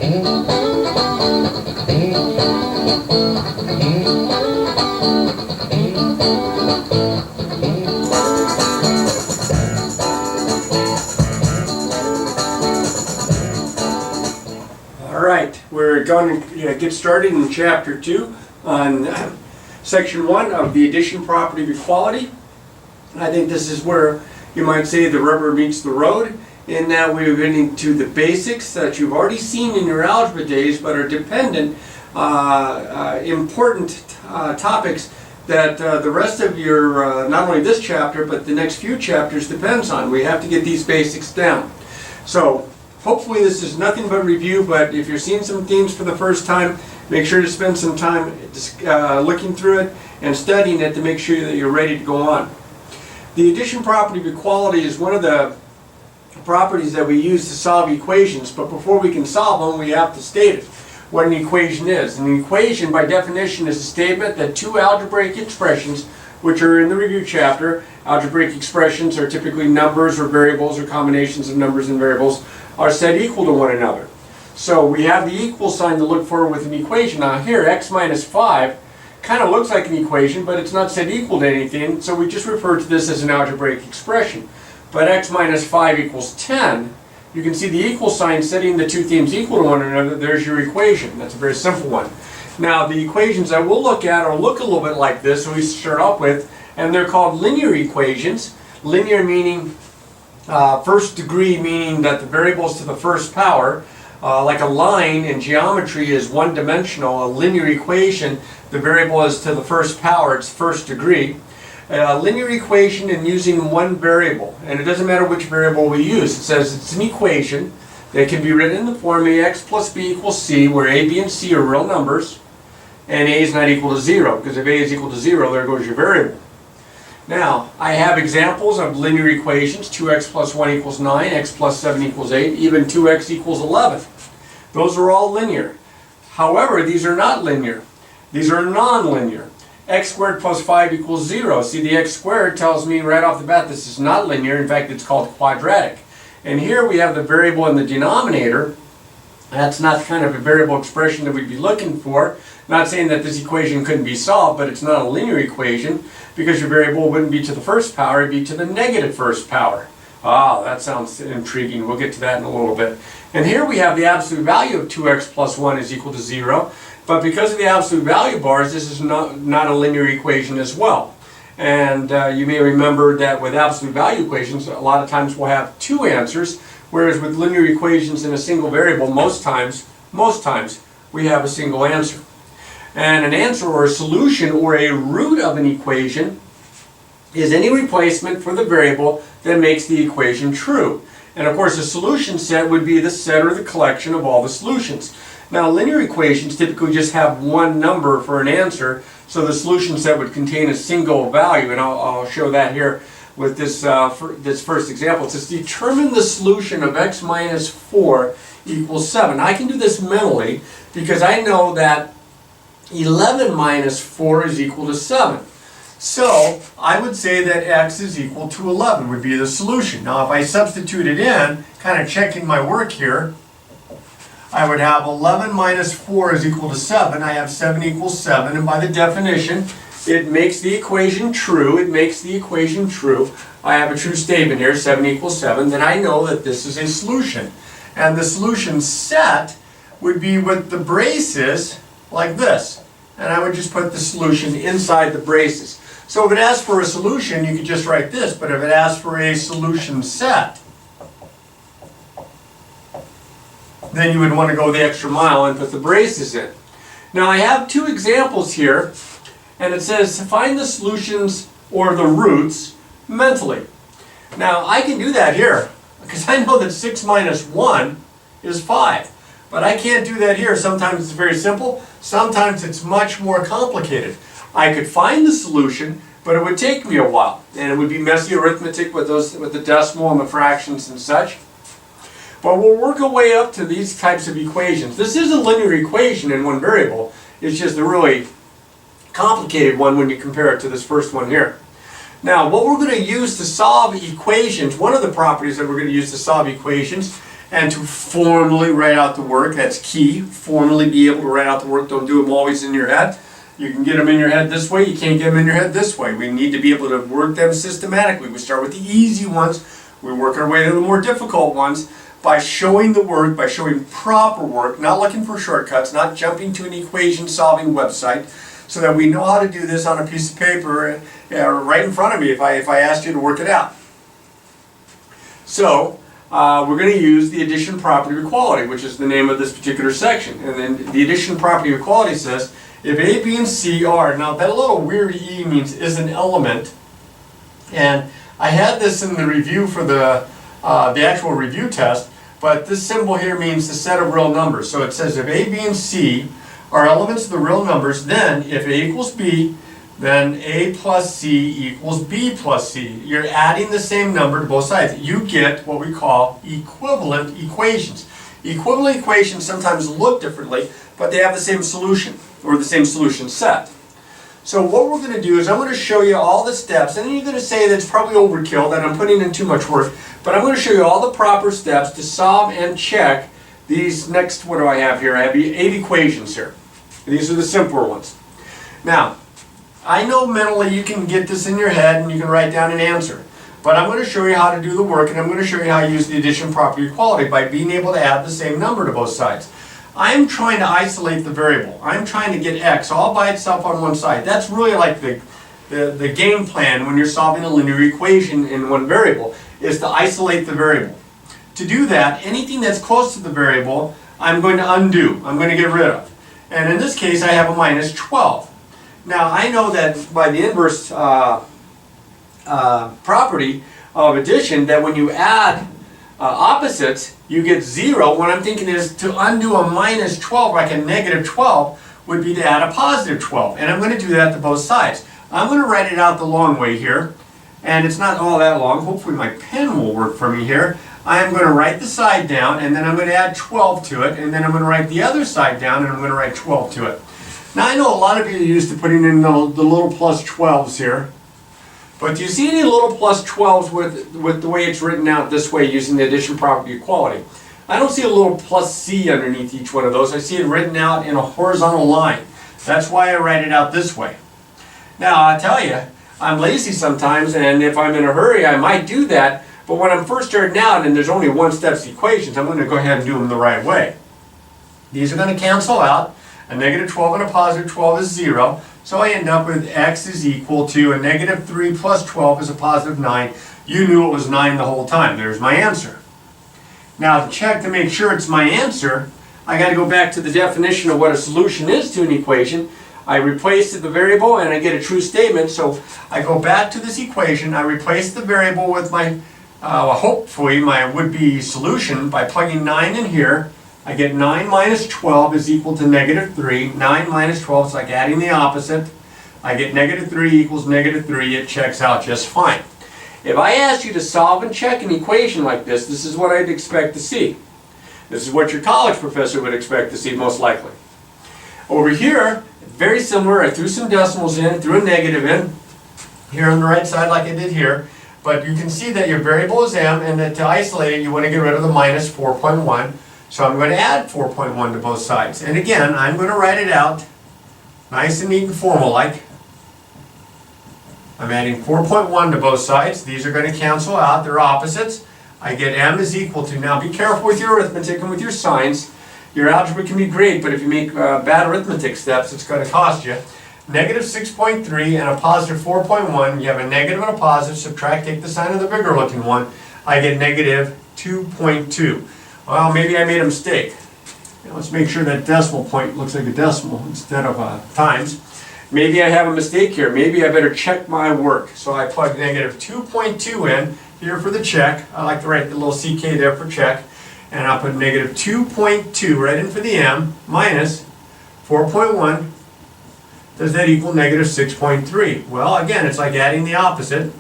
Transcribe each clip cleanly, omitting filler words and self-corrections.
Alright, we're going to get started in Chapter 2 on Section 1 of the addition property of equality. I think this is where you might say the rubber meets the road, in that we're getting to the basics that you've already seen in your algebra days but are dependent, important topics that the rest of your, not only this chapter, but the next few chapters depends on. We have to get these basics down. So hopefully this is nothing but review, but if you're seeing some themes for the first time, make sure to spend some time looking through it and studying it to make sure that you're ready to go on. The addition property of equality is one of the properties that we use to solve equations, but before we can solve them, we have to state it, what an equation is. An equation, by definition, is a statement that two algebraic expressions, which are in the review chapter, algebraic expressions are typically numbers or variables or combinations of numbers and variables, are set equal to one another. So we have the equal sign to look for with an equation. Now here, x minus 5 kind of looks like an equation, but it's not set equal to anything, so we just refer to this as an algebraic expression. But x minus 5 equals 10, you can see the equal sign setting the two themes equal to one another. There's your equation. That's a very simple one. Now the equations that we'll look at look a little bit like this, so we start off with, and they're called linear equations. Linear meaning first degree, meaning that the variable is to the first power. Like a line in geometry is one-dimensional. A linear equation, the variable is to the first power, it's first degree. A linear equation in using one variable, and it doesn't matter which variable we use. It says it's an equation that can be written in the form ax plus b equals c, where a, b, and c are real numbers, and a is not equal to 0, because if a is equal to 0, there goes your variable. Now, I have examples of linear equations. 2x plus 1 equals 9, x plus 7 equals 8, even 2x equals 11. Those are all linear. However, these are not linear. These are non-linear. X squared plus 5 equals 0. See, the x squared tells me right off the bat this is not linear. In fact, it's called quadratic. And here we have the variable in the denominator. That's not kind of a variable expression that we'd be looking for. Not saying that this equation couldn't be solved, but it's not a linear equation because your variable wouldn't be to the first power, it'd be to the negative first power. Ah, that sounds intriguing. We'll get to that in a little bit. And here we have the absolute value of 2x plus 1 is equal to 0. But because of the absolute value bars, this is not a linear equation as well. And you may remember that with absolute value equations, a lot of times we'll have two answers, whereas with linear equations in a single variable, most times, we have a single answer. And an answer or a solution or a root of an equation is any replacement for the variable that makes the equation true. And of course, a solution set would be the set or the collection of all the solutions. Now, linear equations typically just have one number for an answer, so the solution set would contain a single value, and I'll show that here with this, this first example. It says determine the solution of x minus 4 equals 7. I can do this mentally because I know that 11 minus 4 is equal to 7. So I would say that x is equal to 11 would be the solution. Now if I substitute it in, kind of checking my work here, I would have 11 minus 4 is equal to 7. I have 7 equals 7, and by the definition, it makes the equation true. It makes the equation true. I have a true statement here, 7 equals 7. Then I know that this is a solution. And the solution set would be with the braces like this. And I would just put the solution inside the braces. So if it asks for a solution, you could just write this. But if it asks for a solution set, then you would want to go the extra mile and put the braces in. Now I have two examples here, and it says find the solutions or the roots mentally. Now I can do that here, because I know that 6 minus 1 is 5. But I can't do that here. Sometimes it's very simple, sometimes it's much more complicated. I could find the solution, but it would take me a while, and it would be messy arithmetic with the decimal and the fractions and such. But we'll work our way up to these types of equations. This is a linear equation in one variable. It's just a really complicated one when you compare it to this first one here. Now, what we're going to use to solve equations, one of the properties that we're going to use to solve equations and to formally write out the work. That's key. Formally be able to write out the work. Don't do them always in your head. You can get them in your head this way. You can't get them in your head this way. We need to be able to work them systematically. We start with the easy ones. We work our way to the more difficult ones by showing the work, by showing proper work, not looking for shortcuts, not jumping to an equation solving website, so that we know how to do this on a piece of paper right in front of me if I asked you to work it out. So we're going to use the addition property of equality, which is the name of this particular section. And then the addition property of equality says, if A, B, and C are, now that little weird E means is an element, and I had this in the review for the actual review test, but this symbol here means the set of real numbers. So it says if A, B, and C are elements of the real numbers, then if A equals B, then A plus C equals B plus C. You're adding the same number to both sides. You get what we call equivalent equations. Equivalent equations sometimes look differently, but they have the same solution, or the same solution set. So what we're going to do is I'm going to show you all the steps, and then you're going to say that it's probably overkill, that I'm putting in too much work, but I'm going to show you all the proper steps to solve and check these next, what do I have here? I have 8 equations here. These are the simpler ones. Now, I know mentally you can get this in your head and you can write down an answer, but I'm going to show you how to do the work, and I'm going to show you how to use the addition property of equality by being able to add the same number to both sides. I'm trying to isolate the variable. I'm trying to get x all by itself on one side. That's really like the game plan when you're solving a linear equation in one variable, is to isolate the variable. To do that, anything that's close to the variable, I'm going to undo. I'm going to get rid of. And in this case, I have a minus 12. Now, I know that by the inverse property of addition, that when you add opposites, you get 0. What I'm thinking is to undo a minus 12, like a negative 12, would be to add a positive 12. And I'm going to do that to both sides. I'm going to write it out the long way here. And it's not all that long. Hopefully my pen will work for me here. I am going to write the side down, and then I'm going to add 12 to it. And then I'm going to write the other side down, and I'm going to write 12 to it. Now, I know a lot of you are used to putting in the little plus 12s here. But do you see any little plus 12s with the way it's written out this way using the addition property of equality? I don't see a little plus C underneath each one of those. I see it written out in a horizontal line. That's why I write it out this way. Now, I tell you, I'm lazy sometimes, and if I'm in a hurry, I might do that. But when I'm first starting out and there's only one-step equations, I'm going to go ahead and do them the right way. These are going to cancel out. A negative 12 and a positive 12 is 0. So I end up with x is equal to a negative 3 plus 12 is a positive 9. You knew it was 9 the whole time. There's my answer. Now, to check to make sure it's my answer, I got to go back to the definition of what a solution is to an equation. I replace the variable and I get a true statement. So I go back to this equation. I replace the variable with my, hopefully, my would-be solution by plugging 9 in here. I get 9 minus 12 is equal to negative 3. 9 minus 12 is like adding the opposite. I get negative 3 equals negative 3. It checks out just fine. If I asked you to solve and check an equation like this, this is what I'd expect to see. This is what your college professor would expect to see most likely. Over here, very similar. I threw some decimals in, threw a negative in, here on the right side like I did here. But you can see that your variable is m, and that to isolate it, you want to get rid of the minus 4.1. So I'm going to add 4.1 to both sides. And again, I'm going to write it out nice and neat and formal like. I'm adding 4.1 to both sides. These are going to cancel out. They're opposites. I get m is equal to, now be careful with your arithmetic and with your signs. Your algebra can be great, but if you make bad arithmetic steps, it's going to cost you. Negative 6.3 and a positive 4.1. You have a negative and a positive. Subtract, take the sign of the bigger looking one. I get negative 2.2. Well, maybe I made a mistake. Let's make sure that decimal point looks like a decimal instead of times. Maybe I have a mistake here. Maybe I better check my work. So I plug negative 2.2 in here for the check. I like to write the little CK there for check. And I'll put negative 2.2 right in for the m minus 4.1. Does that equal negative 6.3? Well, again, it's like adding the opposite.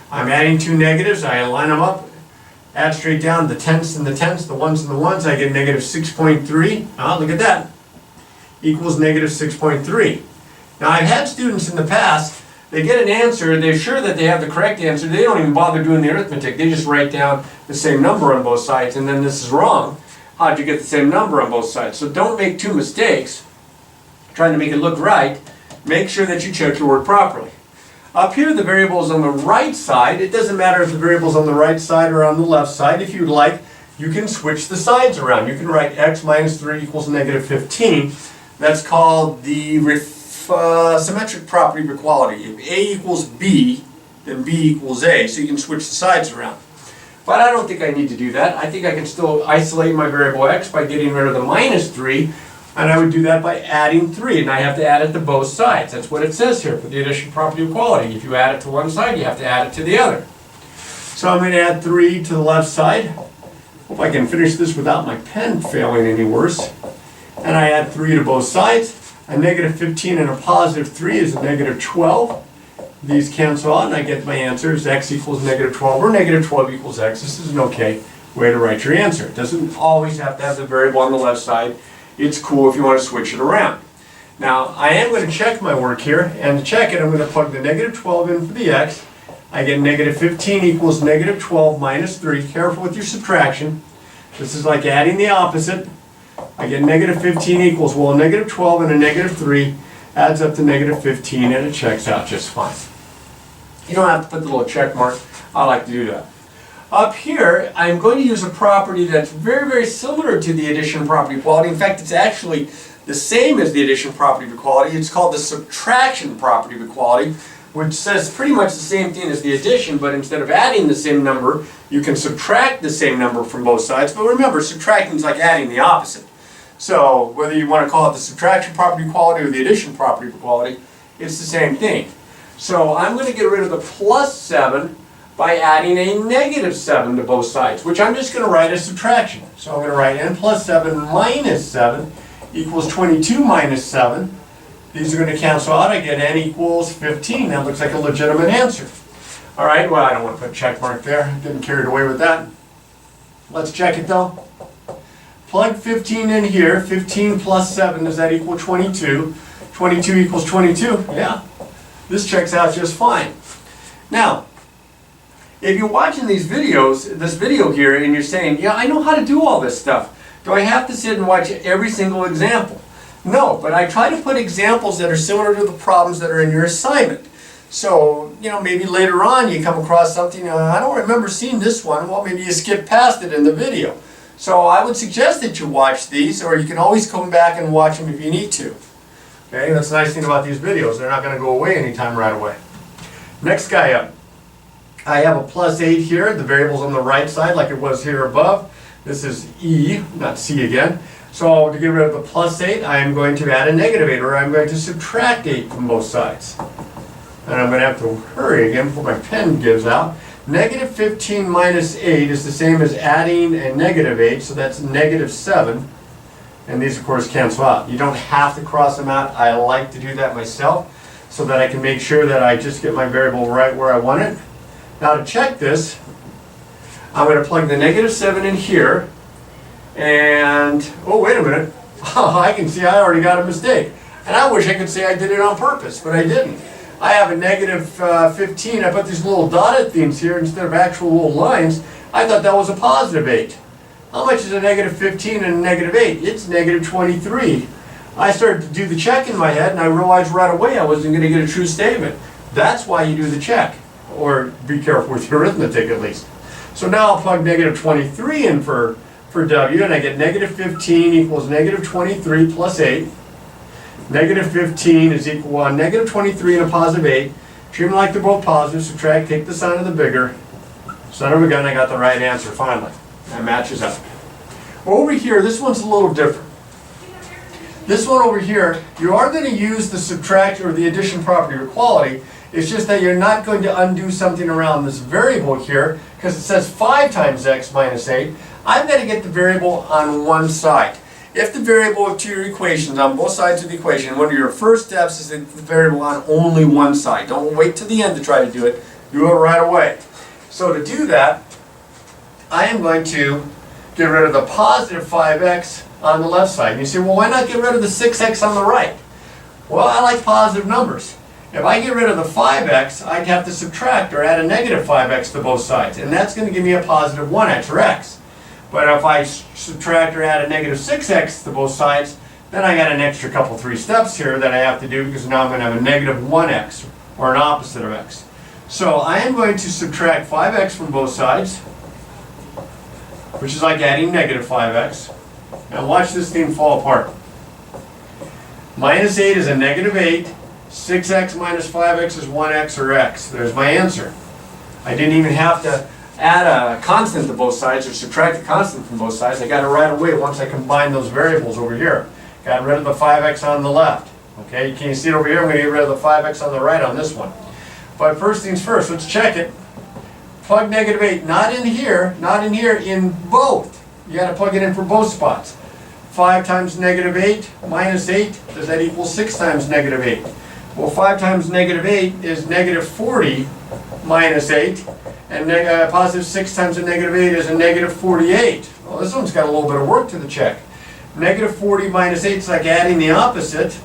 I'm adding two negatives. I line them up. Add straight down the tenths and the tenths, the ones and the ones. I get negative 6.3. Oh, look at that. Equals negative 6.3. Now, I've had students in the past they get an answer, they're sure that they have the correct answer, they don't even bother doing the arithmetic, they just write down the same number on both sides, and then this is wrong. How'd you get the same number on both sides? So don't make two mistakes trying to make it look right. Make sure that you check your work properly. Up here, the variable is on the right side. It doesn't matter if the variable is on the right side or on the left side. If you'd like, you can switch the sides around. You can write x minus 3 equals negative 15. That's called the symmetric property of equality. If a equals b, then b equals a. So you can switch the sides around. But I don't think I need to do that. I think I can still isolate my variable x by getting rid of the minus 3. And I would do that by adding 3, and I have to add it to both sides. That's what it says here for the addition property of equality. If you add it to one side, you have to add it to the other. So I'm going to add 3 to the left side. Hope I can finish this without my pen failing any worse. And I add 3 to both sides. A negative 15 and a positive 3 is a negative 12. These cancel out, and I get my answers. X equals negative 12, or negative 12 equals x. This is an okay way to write your answer. It doesn't always have to have the variable on the left side. It's cool if you want to switch it around. Now, I am going to check my work here, and to check it, I'm going to plug the negative 12 in for the x. I get negative 15 equals negative 12 minus 3. Careful with your subtraction. This is like adding the opposite. I get negative 15 equals, well, a negative 12 and a negative 3 adds up to negative 15, and it checks out just fine. You don't have to put the little check mark. I like to do that. Up here, I'm going to use a property that's very, very similar to the addition property of equality. In fact, it's actually the same as the addition property of equality. It's called the subtraction property of equality, which says pretty much the same thing as the addition, but instead of adding the same number, you can subtract the same number from both sides. But remember, subtracting is like adding the opposite. So whether you want to call it the subtraction property of equality or the addition property of equality, it's the same thing. So I'm going to get rid of the plus 7 by adding a negative 7 to both sides, which I'm just going to write as subtraction. So I'm going to write n plus 7 minus 7 equals 22 minus 7. These are going to cancel out. I get n equals 15. That looks like a legitimate answer. All right, well, I don't want to put a check mark there. Getting carried away with that. Let's check it though. Plug 15 in here. 15 plus 7, does that equal 22? 22 equals 22? Yeah. This checks out just fine. Now, if you're watching these videos, this video here, and you're saying, yeah, I know how to do all this stuff. Do I have to sit and watch every single example? No, but I try to put examples that are similar to the problems that are in your assignment. So, you know, maybe later on you come across something, I don't remember seeing this one. Well, maybe you skip past it in the video. So I would suggest that you watch these, or you can always come back and watch them if you need to. Okay, that's the nice thing about these videos. They're not going to go away anytime right away. Next guy up. I have a plus 8 here. The variable's on the right side like it was here above. This is E, not C again. So to get rid of the plus 8, I am going to add a negative 8, or I'm going to subtract 8 from both sides. And I'm going to have to hurry again before my pen gives out. Negative 15 minus 8 is the same as adding a negative 8, so that's negative 7. And these, of course, cancel out. You don't have to cross them out. I like to do that myself so that I can make sure that I just get my variable right where I want it. Now to check this, I'm going to plug the negative 7 in here. And, oh, wait a minute. I can see I already got a mistake. And I wish I could say I did it on purpose, but I didn't. I have a negative 15. I put these little dotted things here instead of actual little lines. I thought that was a positive 8. How much is a negative 15 and a negative 8? It's negative 23. I started to do the check in my head, and I realized right away I wasn't going to get a true statement. That's why you do the check. Or be careful with your arithmetic at least. So now I'll plug negative 23 in for W, and I get negative 15 equals negative 23 plus 8. Negative 15 is equal to negative 23 and a positive 8. Treat them like they're both positive. Subtract, take the sign of the bigger. Son of a gun, I got the right answer finally. That matches up. Over here, this one's a little different. This one over here, you are going to use the subtraction or the addition property of equality. It's just that you're not going to undo something around this variable here because it says 5 times x minus 8. I've got to get the variable on one side. If the variable to your equations on both sides of the equation, one of your first steps is the variable on only one side. Don't wait till the end to try to do it. Do it right away. So to do that, I am going to get rid of the positive 5x on the left side. And you say, well, why not get rid of the 6x on the right? Well, I like positive numbers. If I get rid of the 5x, I'd have to subtract or add a negative 5x to both sides, and that's going to give me a positive 1x or x. But if I subtract or add a negative 6x to both sides, then I got an extra couple, 3 steps here that I have to do, because now I'm going to have a negative 1x, or an opposite of x. So I am going to subtract 5x from both sides, which is like adding negative 5x. Now watch this thing fall apart. Minus 8 is a negative 8. 6x minus 5x is 1x or x. There's my answer. I didn't even have to add a constant to both sides or subtract a constant from both sides. I got it right away once I combined those variables over here. Got rid of the 5x on the left. Okay, can you see it over here? I'm going to get rid of the 5x on the right on this one. But first things first, let's check it. Plug negative 8, not in here, in both. You got to plug it in for both spots. 5 times negative 8 minus 8, does that equal 6 times negative 8? Well, 5 times negative 8 is negative 40 minus 8, and positive 6 times a negative 8 is a negative 48. Well, this one's got a little bit of work to the check. Negative 40 minus 8 is like adding the opposite.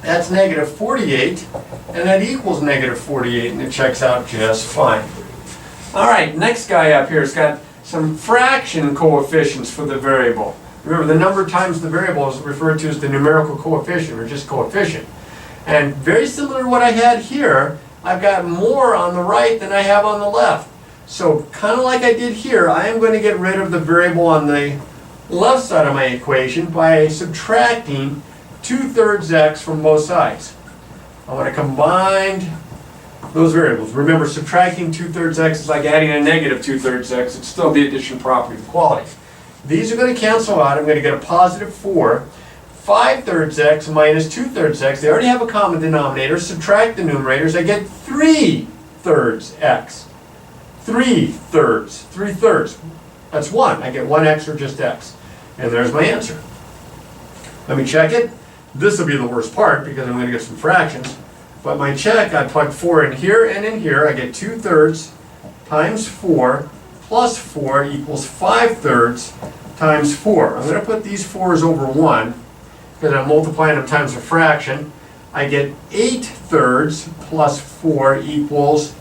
That's negative 48, and that equals negative 48, and it checks out just fine. All right, next guy up here has got some fraction coefficients for the variable. Remember, the number times the variable is referred to as the numerical coefficient, or just coefficient. And very similar to what I had here, I've got more on the right than I have on the left. So kind of like I did here, I am going to get rid of the variable on the left side of my equation by subtracting 2/3 x from both sides. I want to combine those variables. Remember, subtracting 2/3 x is like adding a negative 2/3 x. It's still the addition property of equality. These are going to cancel out. I'm going to get a positive 4. 5/3 x minus 2/3 x. They already have a common denominator. Subtract the numerators. I get 3/3 x. 3/3. 3/3. That's 1. I get 1x or just x. And there's my answer. Let me check it. This will be the worst part because I'm going to get some fractions. But my check, I plug 4 in here and in here. I get 2/3 times 4 plus 4 equals 5/3 times 4. I'm going to put these 4's over 1 because I'm multiplying them times a fraction. I get 8/3 plus 4 equals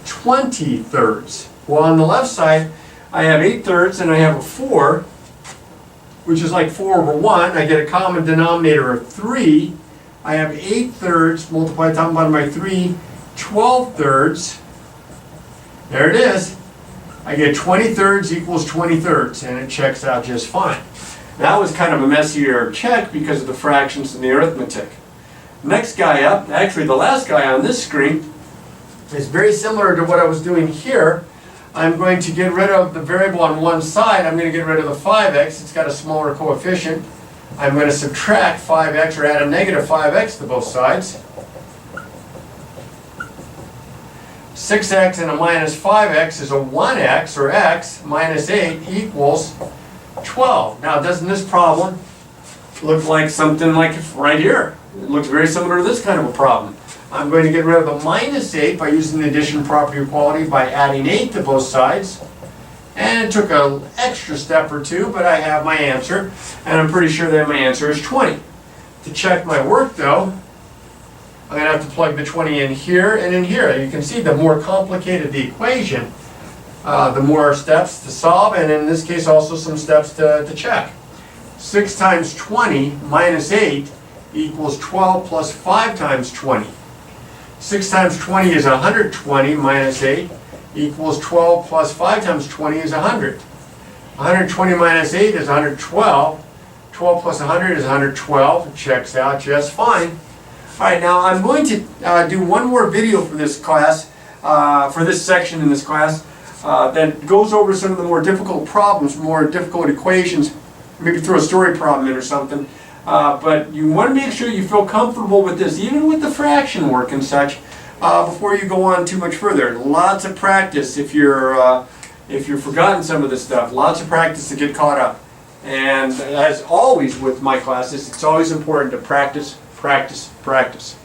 20/3. Well, on the left side, I have 8/3 and I have a 4, which is like 4 over 1. I get a common denominator of 3. I have 8/3 multiplied top and bottom by 3, 12/3. There it is. I get 20/3 equals 20/3, and it checks out just fine. That was kind of a messier check because of the fractions and the arithmetic. Next guy up, actually the last guy on this screen, is very similar to what I was doing here. I'm going to get rid of the variable on one side. I'm going to get rid of the 5x. It's got a smaller coefficient. I'm going to subtract 5x or add a negative 5x to both sides. 6x and a minus 5x is a 1x, or x, minus 8 equals 12. Now, doesn't this problem look like something like right here? It looks very similar to this kind of a problem. I'm going to get rid of the minus 8 by using the addition property of equality by adding 8 to both sides. And it took an extra step or two, but I have my answer. And I'm pretty sure that my answer is 20. To check my work, though, I'm going to have to plug the 20 in here and in here. You can see the more complicated the equation, the more steps to solve, and in this case also some steps to check. 6 times 20 minus 8 equals 12 plus 5 times 20. 6 times 20 is 120 minus 8 equals 12 plus 5 times 20 is 100. 120 minus 8 is 112. 12 plus 100 is 112. It checks out just fine. All right, now I'm going to do one more video for this class, for this section in this class, that goes over some of the more difficult problems, more difficult equations, maybe throw a story problem in or something. But you want to make sure you feel comfortable with this, even with the fraction work and such, before you go on too much further. Lots of practice if you've forgotten some of this stuff. Lots of practice to get caught up. And as always with my classes, it's always important to practice, practice, practice.